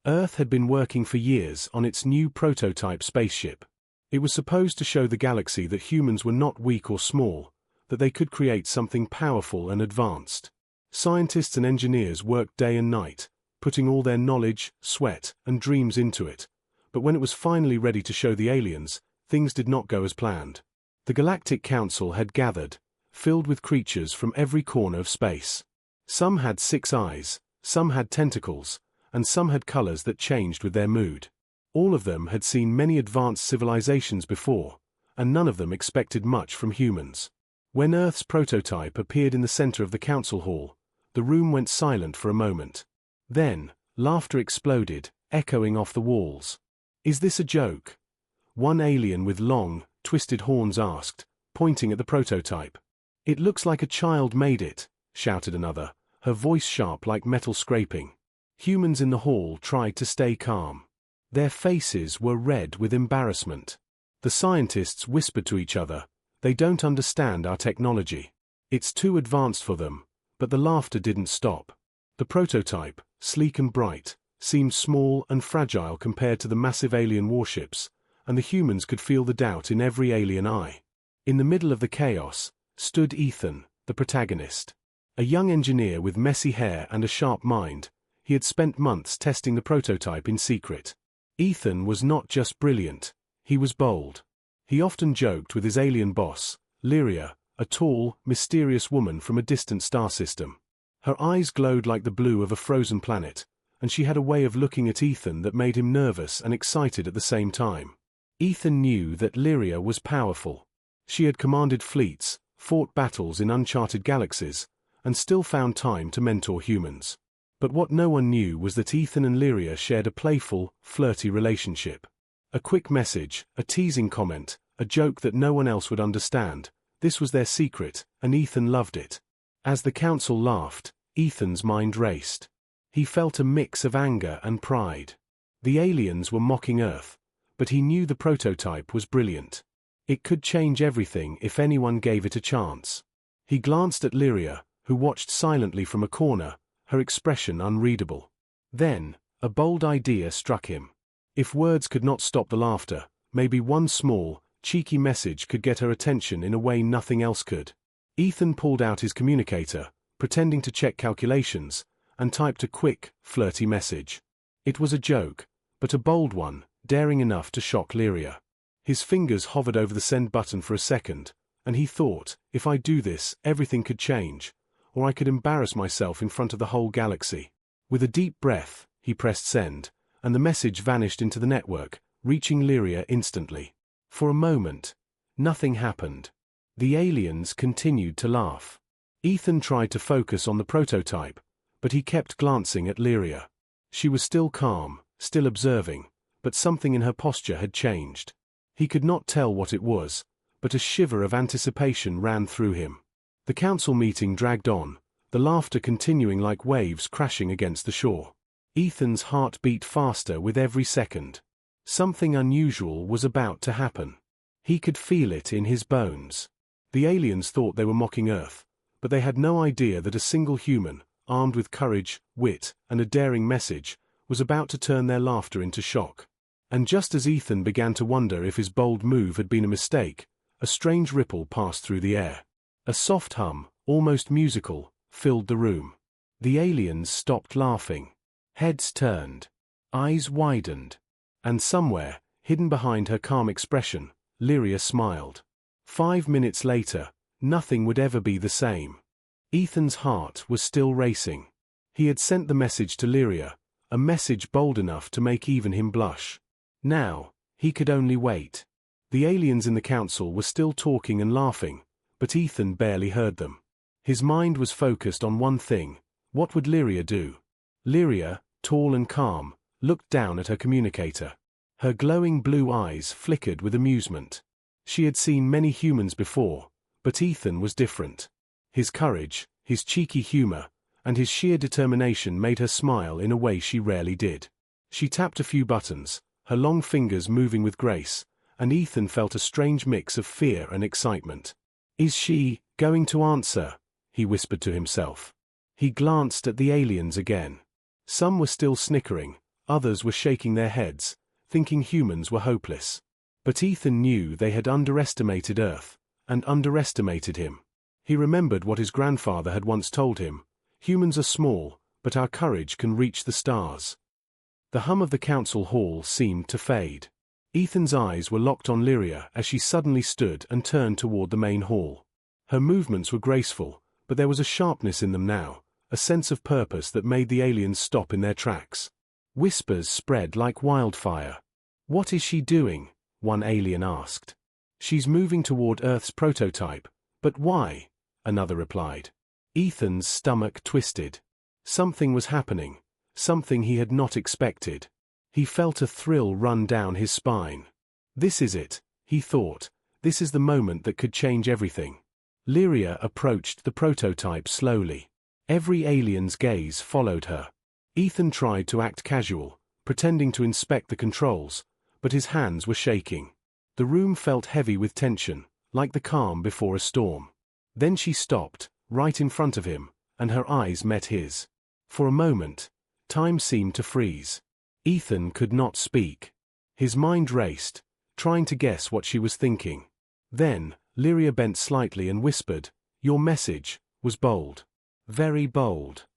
Earth had been working for years on its new prototype spaceship. It was supposed to show the galaxy that humans were not weak or small, that they could create something powerful and advanced. Scientists and engineers worked day and night, putting all their knowledge, sweat, and dreams into it. But when it was finally ready to show the aliens, things did not go as planned. The Galactic Council had gathered, filled with creatures from every corner of space. Some had 6 eyes, some had tentacles, and some had colors that changed with their mood. All of them had seen many advanced civilizations before, and none of them expected much from humans. When Earth's prototype appeared in the center of the council hall, the room went silent for a moment. Then, laughter exploded, echoing off the walls. "Is this a joke?" One alien with long, twisted horns asked, pointing at the prototype. "It looks like a child made it," shouted another, her voice sharp like metal scraping. Humans in the hall tried to stay calm. Their faces were red with embarrassment. The scientists whispered to each other, "They don't understand our technology. It's too advanced for them," but the laughter didn't stop. The prototype, sleek and bright, seemed small and fragile compared to the massive alien warships, and the humans could feel the doubt in every alien eye. In the middle of the chaos stood Ethan, the protagonist. A young engineer with messy hair and a sharp mind, he had spent months testing the prototype in secret. Ethan was not just brilliant, he was bold. He often joked with his alien boss, Lyria, a tall, mysterious woman from a distant star system. Her eyes glowed like the blue of a frozen planet, and she had a way of looking at Ethan that made him nervous and excited at the same time. Ethan knew that Lyria was powerful. She had commanded fleets, fought battles in uncharted galaxies, and still found time to mentor humans. But what no one knew was that Ethan and Lyria shared a playful, flirty relationship. A quick message, a teasing comment, a joke that no one else would understand, this was their secret, and Ethan loved it. As the council laughed, Ethan's mind raced. He felt a mix of anger and pride. The aliens were mocking Earth, but he knew the prototype was brilliant. It could change everything if anyone gave it a chance. He glanced at Lyria, who watched silently from a corner, her expression unreadable. Then, a bold idea struck him. If words could not stop the laughter, maybe one small, cheeky message could get her attention in a way nothing else could. Ethan pulled out his communicator, pretending to check calculations, and typed a quick, flirty message. It was a joke, but a bold one, daring enough to shock Lyria. His fingers hovered over the send button for a second, and he thought, if I do this, everything could change, or I could embarrass myself in front of the whole galaxy. With a deep breath, he pressed send, and the message vanished into the network, reaching Lyria instantly. For a moment, nothing happened. The aliens continued to laugh. Ethan tried to focus on the prototype, but he kept glancing at Lyria. She was still calm, still observing, but something in her posture had changed. He could not tell what it was, but a shiver of anticipation ran through him. The council meeting dragged on, the laughter continuing like waves crashing against the shore. Ethan's heart beat faster with every second. Something unusual was about to happen. He could feel it in his bones. The aliens thought they were mocking Earth, but they had no idea that a single human, armed with courage, wit, and a daring message, was about to turn their laughter into shock. And just as Ethan began to wonder if his bold move had been a mistake, a strange ripple passed through the air. A soft hum, almost musical, filled the room. The aliens stopped laughing. Heads turned. Eyes widened. And somewhere, hidden behind her calm expression, Lyria smiled. 5 minutes later, nothing would ever be the same. Ethan's heart was still racing. He had sent the message to Lyria, a message bold enough to make even him blush. Now, he could only wait. The aliens in the council were still talking and laughing, but Ethan barely heard them. His mind was focused on one thing: what would Lyria do? Lyria, tall and calm, looked down at her communicator. Her glowing blue eyes flickered with amusement. She had seen many humans before, but Ethan was different. His courage, his cheeky humor, and his sheer determination made her smile in a way she rarely did. She tapped a few buttons, her long fingers moving with grace, and Ethan felt a strange mix of fear and excitement. "Is she going to answer?" he whispered to himself. He glanced at the aliens again. Some were still snickering, Others were shaking their heads, thinking humans were hopeless. But Ethan knew they had underestimated Earth, and underestimated him. He remembered what his grandfather had once told him: humans are small, but our courage can reach the stars. The hum of the council hall seemed to fade. Ethan's eyes were locked on Lyria as she suddenly stood and turned toward the main hall. Her movements were graceful, but there was a sharpness in them now, a sense of purpose that made the aliens stop in their tracks. Whispers spread like wildfire. "What is she doing?" one alien asked. "She's moving toward Earth's prototype." "But why?" another replied. Ethan's stomach twisted. Something was happening, something he had not expected. He felt a thrill run down his spine. This is it, he thought. This is the moment that could change everything. Lyria approached the prototype slowly. Every alien's gaze followed her. Ethan tried to act casual, pretending to inspect the controls, but his hands were shaking. The room felt heavy with tension, like the calm before a storm. Then she stopped, right in front of him, and her eyes met his. For a moment, time seemed to freeze. Ethan could not speak. His mind raced, trying to guess what she was thinking. Then, Lyria bent slightly and whispered, "Your message was bold. Very bold."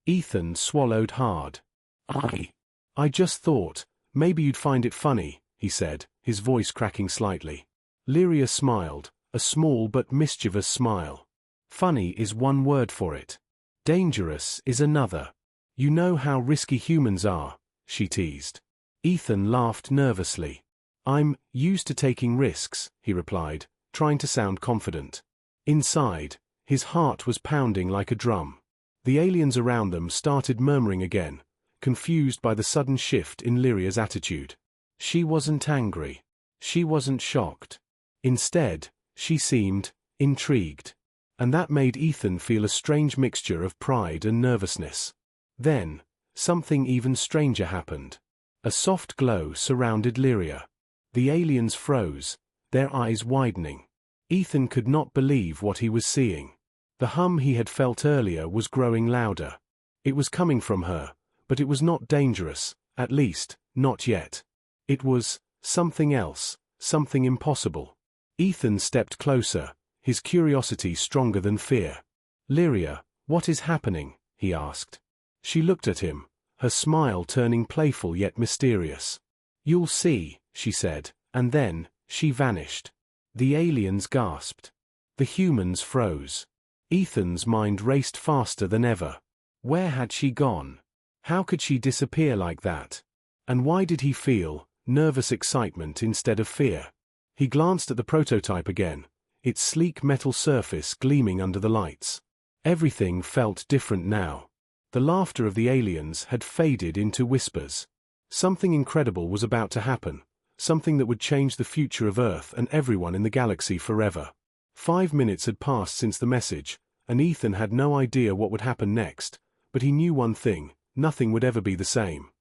Ethan swallowed hard. I just thought, maybe you'd find it funny," he said, his voice cracking slightly. Lyria smiled, a small but mischievous smile. "Funny is one word for it. Dangerous is another. You know how risky humans are," she teased. Ethan laughed nervously. "I'm used to taking risks," he replied, trying to sound confident. Inside, his heart was pounding like a drum. The aliens around them started murmuring again, confused by the sudden shift in Lyria's attitude. She wasn't angry. She wasn't shocked. Instead, she seemed intrigued. And that made Ethan feel a strange mixture of pride and nervousness. Then, something even stranger happened. A soft glow surrounded Lyria. The aliens froze, their eyes widening. Ethan could not believe what he was seeing. The hum he had felt earlier was growing louder. It was coming from her, but it was not dangerous, at least, not yet. It was something else, something impossible. Ethan stepped closer, his curiosity stronger than fear. "Lyria, what is happening?" he asked. She looked at him, her smile turning playful yet mysterious. "You'll see," she said, and then, she vanished. The aliens gasped. The humans froze. Ethan's mind raced faster than ever. Where had she gone? How could she disappear like that? And why did he feel nervous excitement instead of fear? He glanced at the prototype again, its sleek metal surface gleaming under the lights. Everything felt different now. The laughter of the aliens had faded into whispers. Something incredible was about to happen, something that would change the future of Earth and everyone in the galaxy forever. 5 minutes had passed since the message, and Ethan had no idea what would happen next, but he knew one thing: nothing would ever be the same.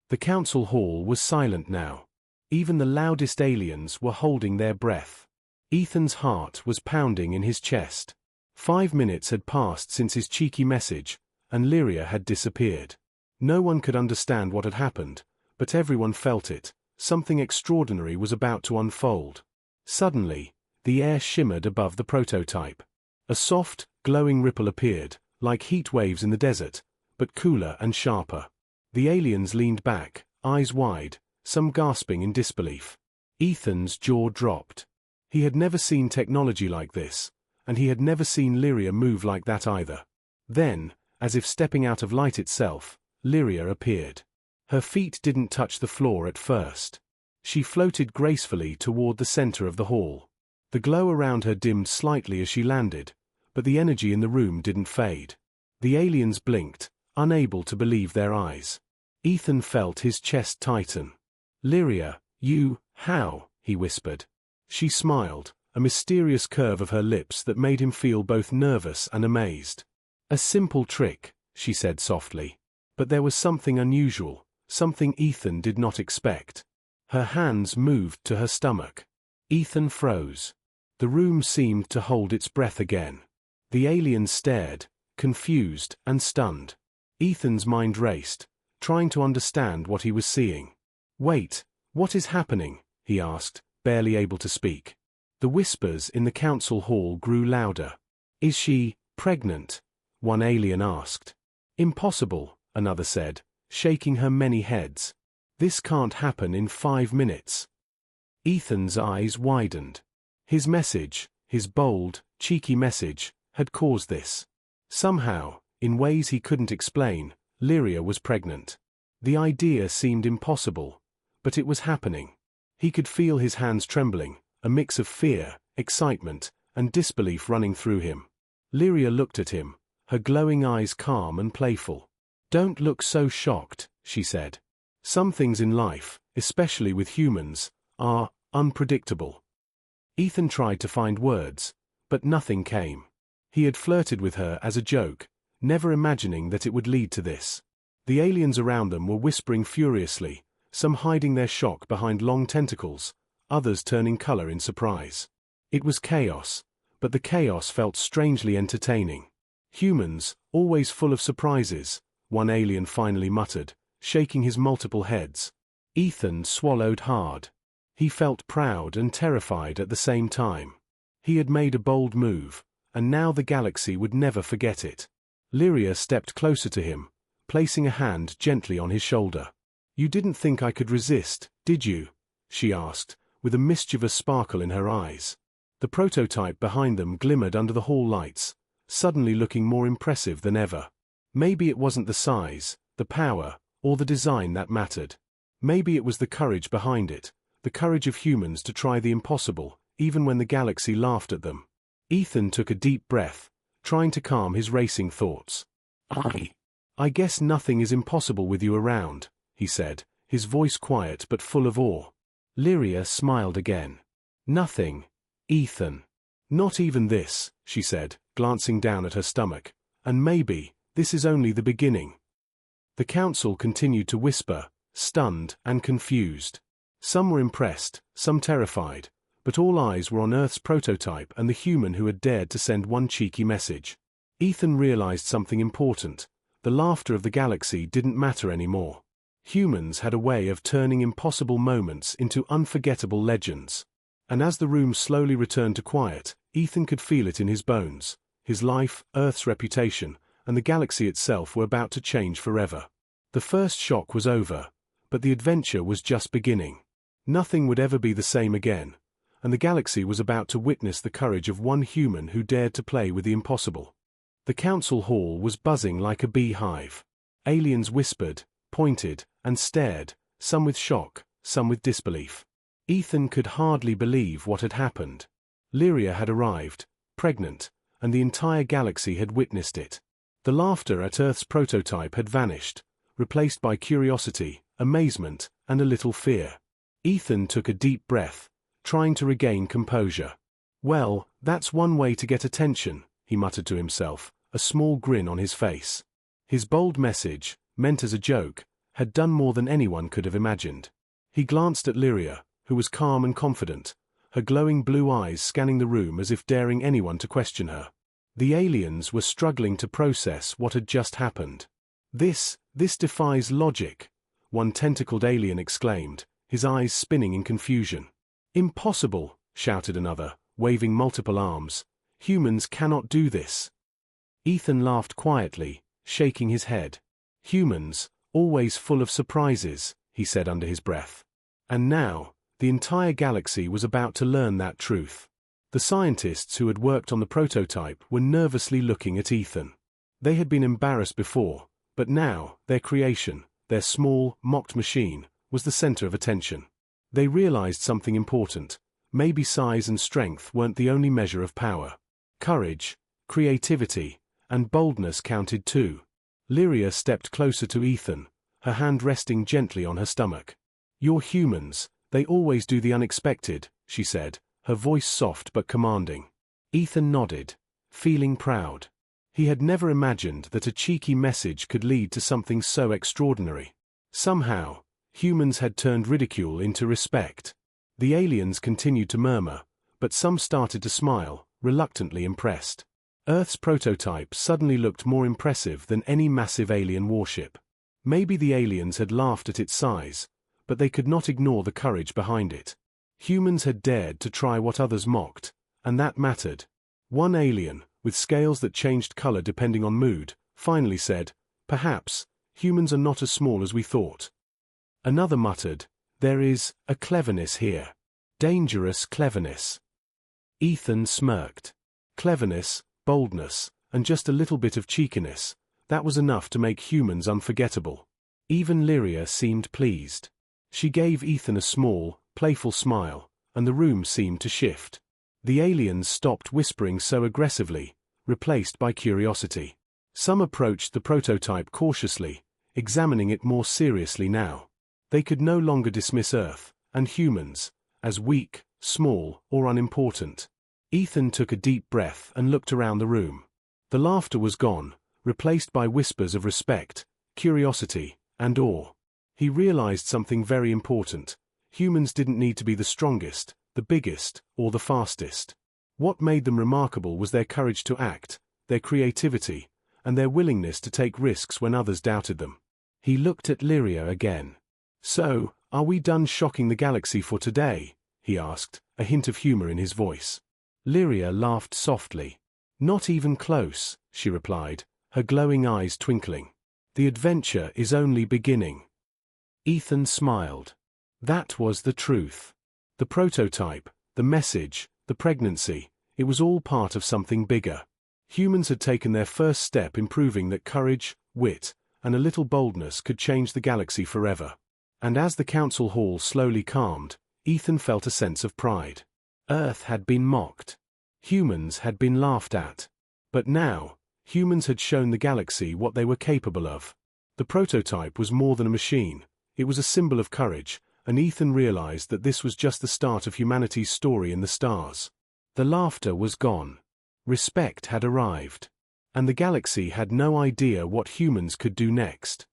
The council hall was silent now. Even the loudest aliens were holding their breath. Ethan's heart was pounding in his chest. 5 minutes had passed since his cheeky message, and Lyria had disappeared. No one could understand what had happened, but everyone felt it. Something extraordinary was about to unfold. Suddenly, the air shimmered above the prototype. A soft, glowing ripple appeared, like heat waves in the desert, but cooler and sharper. The aliens leaned back, eyes wide, some gasping in disbelief. Ethan's jaw dropped. He had never seen technology like this, and he had never seen Lyria move like that either. Then, as if stepping out of light itself, Lyria appeared. Her feet didn't touch the floor at first. She floated gracefully toward the center of the hall. The glow around her dimmed slightly as she landed, but the energy in the room didn't fade. The aliens blinked, unable to believe their eyes. Ethan felt his chest tighten. "Lyria, how?" he whispered. She smiled, a mysterious curve of her lips that made him feel both nervous and amazed. "A simple trick," she said softly. But there was something unusual, something Ethan did not expect. Her hands moved to her stomach. Ethan froze. The room seemed to hold its breath again. The aliens stared, confused and stunned. Ethan's mind raced, trying to understand what he was seeing. "Wait, what is happening?" he asked, barely able to speak. The whispers in the council hall grew louder. "Is she pregnant?" one alien asked. "Impossible," another said, shaking her many heads. "This can't happen in 5 minutes." Ethan's eyes widened. His message, his bold, cheeky message, had caused this. Somehow, in ways he couldn't explain, Lyria was pregnant. The idea seemed impossible, but it was happening. He could feel his hands trembling, a mix of fear, excitement, and disbelief running through him. Lyria looked at him, her glowing eyes calm and playful. "Don't look so shocked," she said. "Some things in life, especially with humans, are unpredictable." Ethan tried to find words, but nothing came. He had flirted with her as a joke, never imagining that it would lead to this. The aliens around them were whispering furiously, some hiding their shock behind long tentacles, others turning color in surprise. It was chaos, but the chaos felt strangely entertaining. "Humans, always full of surprises," one alien finally muttered, shaking his multiple heads. Ethan swallowed hard. He felt proud and terrified at the same time. He had made a bold move, and now the galaxy would never forget it. Lyria stepped closer to him, placing a hand gently on his shoulder. "You didn't think I could resist, did you?" she asked, with a mischievous sparkle in her eyes. The prototype behind them glimmered under the hall lights, suddenly looking more impressive than ever. Maybe it wasn't the size, the power, or the design that mattered. Maybe it was the courage behind it, the courage of humans to try the impossible, even when the galaxy laughed at them. Ethan took a deep breath, trying to calm his racing thoughts. I guess nothing is impossible with you around," he said, his voice quiet but full of awe. Lyria smiled again. "Nothing, Ethan. Not even this," she said, glancing down at her stomach. "And maybe, this is only the beginning." The council continued to whisper, stunned and confused. Some were impressed, some terrified, but all eyes were on Earth's prototype and the human who had dared to send one cheeky message. Ethan realized something important. The laughter of the galaxy didn't matter anymore. Humans had a way of turning impossible moments into unforgettable legends. And as the room slowly returned to quiet, Ethan could feel it in his bones. His life, Earth's reputation, and the galaxy itself were about to change forever. The first shock was over, but the adventure was just beginning. Nothing would ever be the same again, and the galaxy was about to witness the courage of one human who dared to play with the impossible. The council hall was buzzing like a beehive. Aliens whispered, pointed, and stared, some with shock, some with disbelief. Ethan could hardly believe what had happened. Lyria had arrived, pregnant, and the entire galaxy had witnessed it. The laughter at Earth's prototype had vanished, replaced by curiosity, amazement, and a little fear. Ethan took a deep breath, trying to regain composure. "Well, that's one way to get attention," he muttered to himself, a small grin on his face. His bold message, meant as a joke, had done more than anyone could have imagined. He glanced at Lyria, who was calm and confident, her glowing blue eyes scanning the room as if daring anyone to question her. The aliens were struggling to process what had just happened. This defies logic," one tentacled alien exclaimed, his eyes spinning in confusion. "Impossible," shouted another, waving multiple arms. "Humans cannot do this." Ethan laughed quietly, shaking his head. "Humans, always full of surprises," he said under his breath. And now, the entire galaxy was about to learn that truth. The scientists who had worked on the prototype were nervously looking at Ethan. They had been embarrassed before, but now, their creation, their small, mocked machine, was the center of attention. They realized something important. Maybe size and strength weren't the only measure of power. Courage, creativity, and boldness counted too. Lyria stepped closer to Ethan, her hand resting gently on her stomach. "You're humans, they always do the unexpected," she said, her voice soft but commanding. Ethan nodded, feeling proud. He had never imagined that a cheeky message could lead to something so extraordinary. Somehow, humans had turned ridicule into respect. The aliens continued to murmur, but some started to smile, reluctantly impressed. Earth's prototype suddenly looked more impressive than any massive alien warship. Maybe the aliens had laughed at its size, but they could not ignore the courage behind it. Humans had dared to try what others mocked, and that mattered. One alien, with scales that changed color depending on mood, finally said, "Perhaps, humans are not as small as we thought." Another muttered, "There is a cleverness here. Dangerous cleverness." Ethan smirked. Cleverness, boldness, and just a little bit of cheekiness, that was enough to make humans unforgettable. Even Lyria seemed pleased. She gave Ethan a small, playful smile, and the room seemed to shift. The aliens stopped whispering so aggressively, replaced by curiosity. Some approached the prototype cautiously, examining it more seriously now. They could no longer dismiss Earth, and humans, as weak, small, or unimportant. Ethan took a deep breath and looked around the room. The laughter was gone, replaced by whispers of respect, curiosity, and awe. He realized something very important. Humans didn't need to be the strongest, the biggest, or the fastest. What made them remarkable was their courage to act, their creativity, and their willingness to take risks when others doubted them. He looked at Lyria again. "So, are we done shocking the galaxy for today?" he asked, a hint of humor in his voice. Lyria laughed softly. "Not even close," she replied, her glowing eyes twinkling. "The adventure is only beginning." Ethan smiled. That was the truth. The prototype, the message, the pregnancy, it was all part of something bigger. Humans had taken their first step in proving that courage, wit, and a little boldness could change the galaxy forever. And as the council hall slowly calmed, Ethan felt a sense of pride. Earth had been mocked. Humans had been laughed at. But now, humans had shown the galaxy what they were capable of. The prototype was more than a machine. It was a symbol of courage, and Ethan realized that this was just the start of humanity's story in the stars. The laughter was gone. Respect had arrived. And the galaxy had no idea what humans could do next.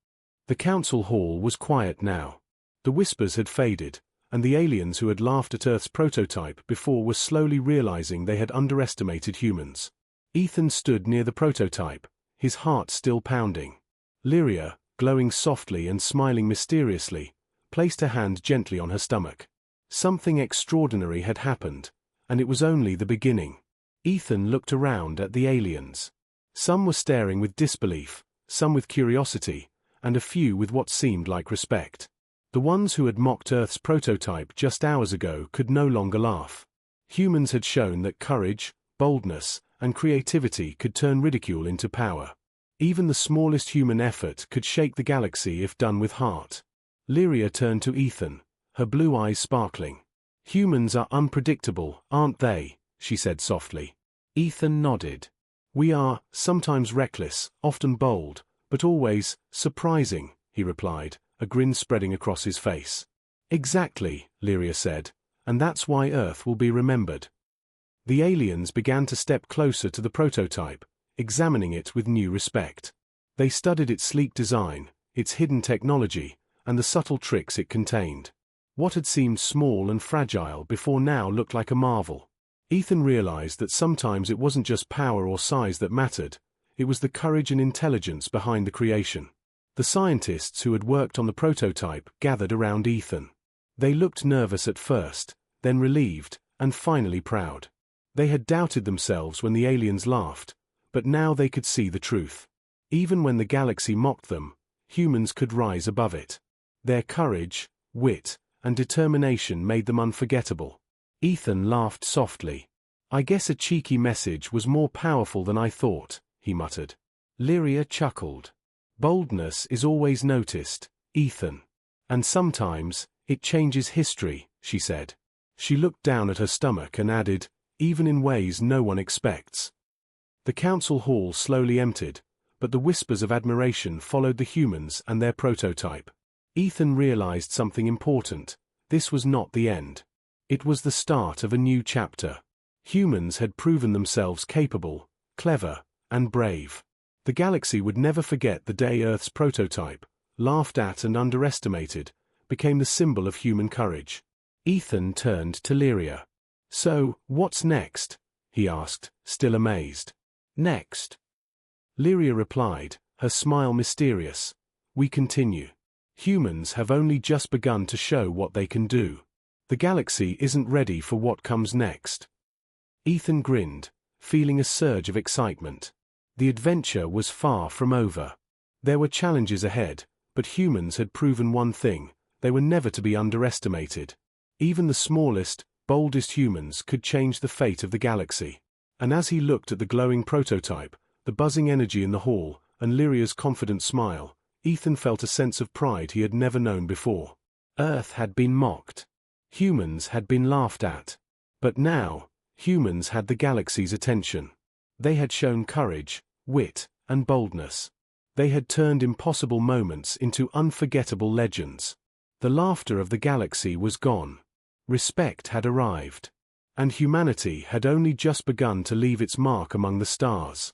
The council hall was quiet now. The whispers had faded, and the aliens who had laughed at Earth's prototype before were slowly realizing they had underestimated humans. Ethan stood near the prototype, his heart still pounding. Lyria, glowing softly and smiling mysteriously, placed her hand gently on her stomach. Something extraordinary had happened, and it was only the beginning. Ethan looked around at the aliens. Some were staring with disbelief, some with curiosity, and a few with what seemed like respect. The ones who had mocked Earth's prototype just hours ago could no longer laugh. Humans had shown that courage, boldness, and creativity could turn ridicule into power. Even the smallest human effort could shake the galaxy if done with heart. Lyria turned to Ethan, her blue eyes sparkling. "Humans are unpredictable, aren't they?" she said softly. Ethan nodded. "We are, sometimes reckless, often bold, but always surprising," he replied, a grin spreading across his face. "Exactly," Lyria said, "and that's why Earth will be remembered." The aliens began to step closer to the prototype, examining it with new respect. They studied its sleek design, its hidden technology, and the subtle tricks it contained. What had seemed small and fragile before now looked like a marvel. Ethan realized that sometimes it wasn't just power or size that mattered, it was the courage and intelligence behind the creation. The scientists who had worked on the prototype gathered around Ethan. They looked nervous at first, then relieved, and finally proud. They had doubted themselves when the aliens laughed, but now they could see the truth. Even when the galaxy mocked them, humans could rise above it. Their courage, wit, and determination made them unforgettable. Ethan laughed softly. "I guess a cheeky message was more powerful than I thought," he muttered. Lyria chuckled. "Boldness is always noticed, Ethan. And sometimes, it changes history," she said. She looked down at her stomach and added, "Even in ways no one expects." The council hall slowly emptied, but the whispers of admiration followed the humans and their prototype. Ethan realized something important. This was not the end. It was the start of a new chapter. Humans had proven themselves capable, clever, and brave. The galaxy would never forget the day Earth's prototype, laughed at and underestimated, became the symbol of human courage. Ethan turned to Lyria. "So, what's next?" he asked, still amazed. "Next?" Lyria replied, her smile mysterious. We continue. Humans have only just begun to show what they can do. The galaxy isn't ready for what comes next. Ethan grinned, feeling a surge of excitement. The adventure was far from over. There were challenges ahead, but humans had proven one thing: they were never to be underestimated. Even the smallest, boldest humans could change the fate of the galaxy. And as he looked at the glowing prototype, the buzzing energy in the hall, and Lyria's confident smile, Ethan felt a sense of pride he had never known before. Earth had been mocked. Humans had been laughed at. But now, humans had the galaxy's attention. They had shown courage, wit, and boldness. They had turned impossible moments into unforgettable legends. The laughter of the galaxy was gone. Respect had arrived. And humanity had only just begun to leave its mark among the stars.